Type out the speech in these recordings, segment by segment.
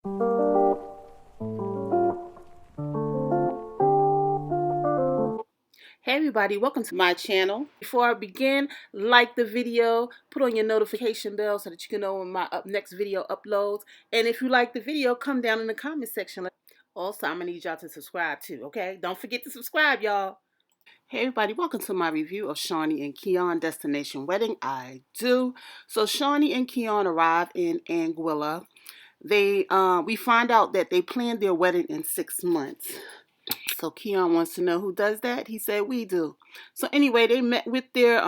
Hey everybody, welcome to my channel. Before I begin, like the video, put on your notification bell so that you can know when my next video uploads. And if you like the video, come down in the comment section. Also, I'm going to need y'all to subscribe too, okay? Don't forget to subscribe, y'all. Hey everybody, welcome to my review of Shaunie and Keion Destination Wedding. I do. So Shaunie and Keion arrive in Anguilla. We find out that they planned their wedding in 6 months. So Keion wants to know who does that. He said we do. So anyway, they met with their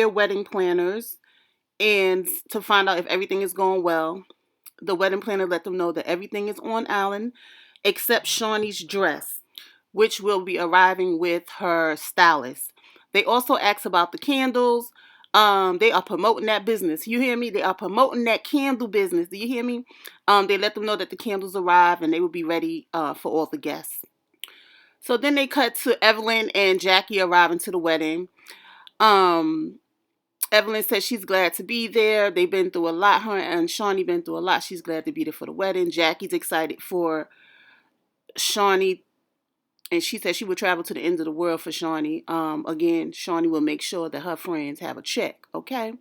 wedding planners and to find out if everything is going well. The wedding planner let them know that everything is on island except Shaunie's dress, which will be arriving with her stylist. They also asked about the candles. They are promoting that business. You hear me? They are promoting that candle business. Do you hear me? They let them know that the candles arrive and they will be ready for all the guests. So then they cut to Evelyn and Jackie arriving to the wedding. Um, Evelyn says she's glad to be there. They've been through a lot. Her and Shaunie been through a lot. She's glad to be there for the wedding. Jackie's excited for Shaunie, and she said she would travel to the end of the world for Shaunie. Again, Shaunie will make sure that her friends have a check. Okay.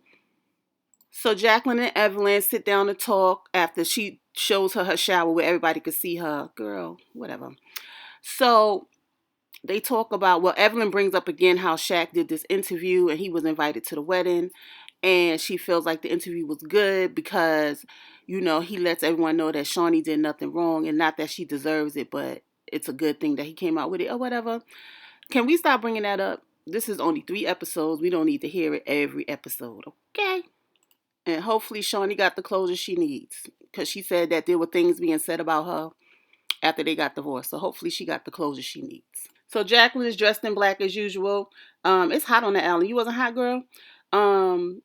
So Jacqueline and Evelyn sit down to talk after she shows her shower where everybody could see her. Girl, whatever. So they talk about, well, Evelyn brings up again how Shaq did this interview and he was invited to the wedding. And she feels like the interview was good because, he lets everyone know that Shaunie did nothing wrong and not that she deserves it, but it's a good thing that he came out with it or whatever. Can we stop bringing that up? This is only 3 episodes. We don't need to hear it every episode, okay? And hopefully Shaunie got the closure she needs because she said that there were things being said about her after they got divorced. So hopefully she got the closure she needs. So Jacqueline is dressed in black as usual. It's hot on the island. You wasn't hot, girl? Um,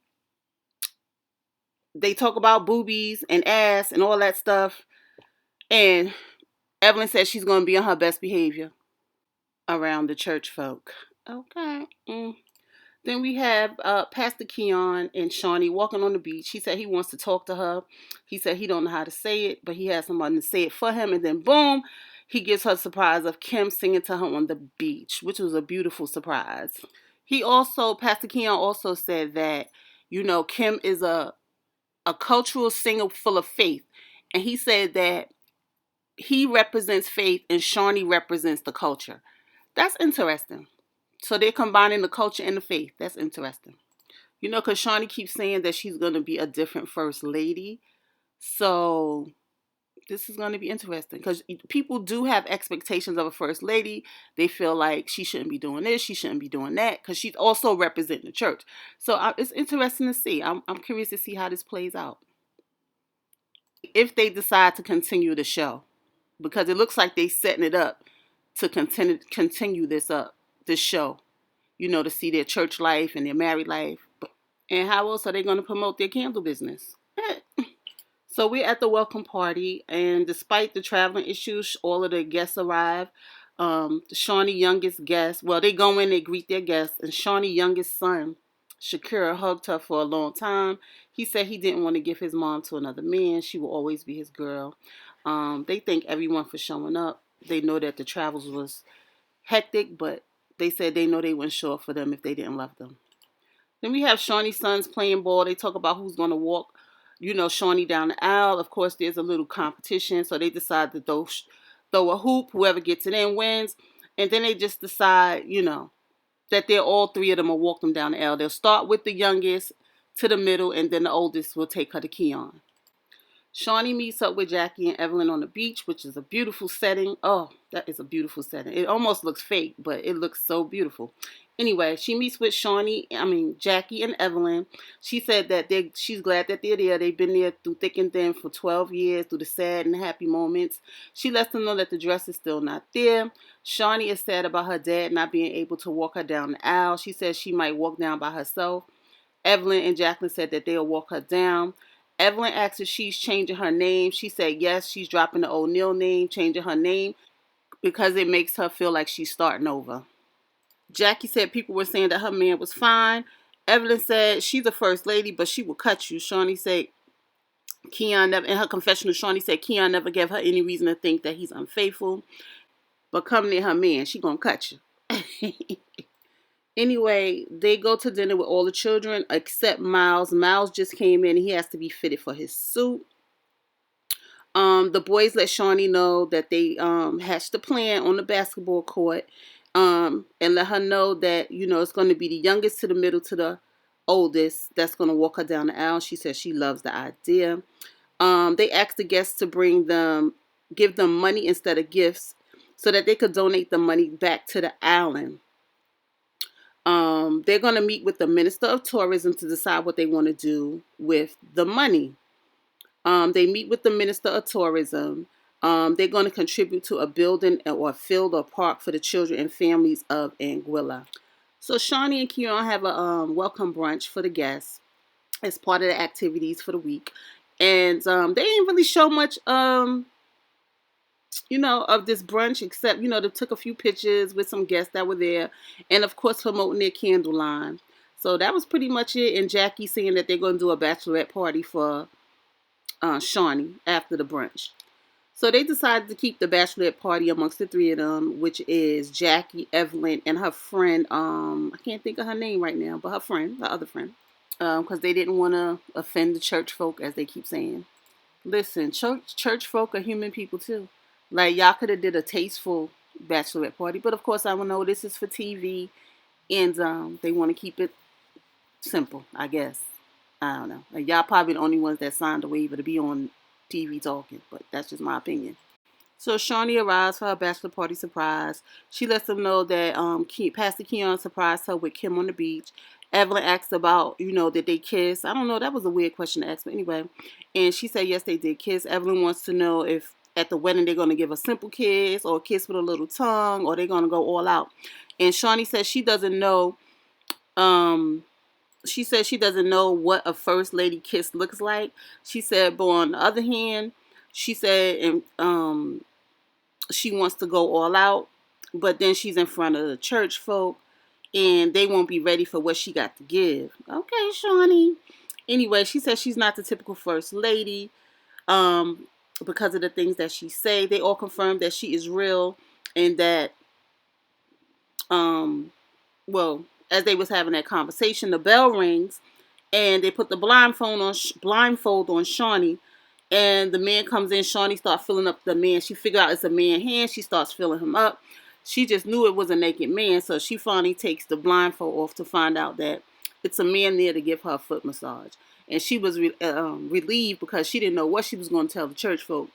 they talk about boobies and ass and all that stuff. And Evelyn says she's going to be on her best behavior around the church folk. Okay. Then we have Pastor Keion and Shaunie walking on the beach. He said he wants to talk to her. He said he don't know how to say it, but he has someone to say it for him. And then boom, he gives her a surprise of Kim singing to her on the beach, which was a beautiful surprise. Pastor Keion also said that, Kim is a cultural singer full of faith. And he said that he represents faith and Shaunie represents the culture. That's interesting. So they're combining the culture and the faith. That's interesting. Because Shaunie keeps saying that she's going to be a different first lady. So this is going to be interesting because people do have expectations of a first lady. They feel like she shouldn't be doing this, she shouldn't be doing that because she's also representing the church. So it's interesting to see. I'm curious to see how this plays out. If they decide to continue the show, because it looks like they're setting it up to continue this show, to see their church life and their married life. And how else are they going to promote their candle business? So we're at the welcome party, and despite the traveling issues, all of the guests arrive. Shaunie youngest guest, well, they go in, they greet their guests, and Shaunie youngest son, Shakira, hugged her for a long time. He said he didn't want to give his mom to another man. She will always be his girl. They thank everyone for showing up. They know that the travels was hectic, but they said they know they wouldn't show up for them if they didn't love them. Then we have Shaunie's sons playing ball. They talk about who's going to walk, Shaunie down the aisle. Of course, there's a little competition, so they decide to throw a hoop. Whoever gets it in wins. And then they just decide, that they're all 3 of them will walk them down the aisle. They'll start with the youngest to the middle, and then the oldest will take her to Keion. Shaunie meets up with Jackie and Evelyn on the beach, which is a beautiful setting. Oh, that is a beautiful setting. It almost looks fake, but it looks so beautiful. Anyway, she meets with Jackie and Evelyn. She said that she's glad that they're there. They've been there through thick and thin for 12 years, through the sad and happy moments. She lets them know that the dress is still not there. Shaunie is sad about her dad not being able to walk her down the aisle. She says she might walk down by herself. Evelyn and Jacqueline said that they'll walk her down. Evelyn asked if she's changing her name. She said yes, she's dropping the O'Neill name, changing her name because it makes her feel like she's starting over. Jackie said people were saying that her man was fine. Evelyn said she's a first lady, but she will cut you. Shaunie said Keion never, in her confessional, Shaunie said Keion never gave her any reason to think that he's unfaithful. But come near her man, she gonna cut you. Anyway, they go to dinner with all the children except Miles. Miles just came in. He has to be fitted for his suit. The boys let Shaunie know that they hatched a plan on the basketball court, and let her know that it's going to be the youngest to the middle to the oldest that's going to walk her down the aisle. She says she loves the idea. They asked the guests to give them money instead of gifts, so that they could donate the money back to the island. They're going to meet with the Minister of Tourism to decide what they want to do with the money. They meet with the Minister of Tourism. They're going to contribute to a building or a field or park for the children and families of Anguilla. So Shaunie and Keion have a welcome brunch for the guests as part of the activities for the week. And they didn't really show much, of this brunch, except, they took a few pictures with some guests that were there. And, of course, promoting their candle line. So that was pretty much it. And Jackie saying that they're going to do a bachelorette party for Shaunie after the brunch. So they decided to keep the bachelorette party amongst the three of them, which is Jackie, Evelyn, and her friend. I can't think of her name right now, but her other friend. Because they didn't want to offend the church folk, as they keep saying. Listen, church folk are human people too. Like, y'all could have did a tasteful bachelorette party, but of course I don't know, this is for TV, and they want to keep it simple, I guess. I don't know. Like, y'all probably the only ones that signed the waiver to be on TV talking, but that's just my opinion. So Shaunie arrives for her bachelor party surprise. She lets them know that Pastor Keion surprised her with Kim on the beach. Evelyn asks about, did they kiss? I don't know. That was a weird question to ask, but anyway. And she said, yes, they did kiss. Evelyn wants to know if at the wedding they're going to give a simple kiss or a kiss with a little tongue, or they're going to go all out. And Shaunie says she doesn't know. She says she doesn't know what a first lady kiss looks like. She said, but on the other hand, she said, and she wants to go all out, but then she's in front of the church folk, and they won't be ready for what she got to give. Okay, Shaunie. Anyway, she says she's not the typical first lady, because of the things that she say. They all confirmed that she is real, and that, well, as they was having that conversation, the bell rings, and they put the blindfold on Shaunie. And the man comes in. Shaunie starts filling up the man. She figured out it's a man hand. She starts filling him up. She just knew it was a naked man. So she finally takes the blindfold off to find out that it's a man there to give her a foot massage. And she was relieved, because she didn't know what she was going to tell the church folk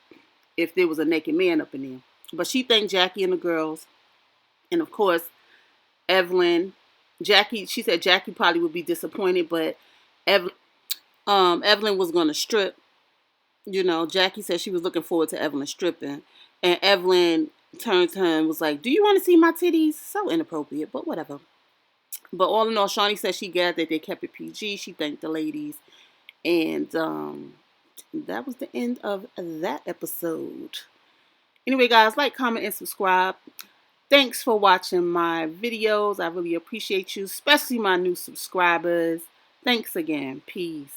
if there was a naked man up in there. But she thanked Jackie and the girls. And of course, Evelyn, she said Jackie probably would be disappointed, but Evelyn was going to strip. Jackie said she was looking forward to Evelyn stripping. And Evelyn turned to her and was like, do you want to see my titties? So inappropriate, but whatever. But all in all, Shaunie said she gathered that they kept it PG. She thanked the ladies. And that was the end of that episode. Anyway, guys, like, comment, and subscribe. Thanks for watching my videos. I really appreciate you, especially my new subscribers. Thanks again. Peace.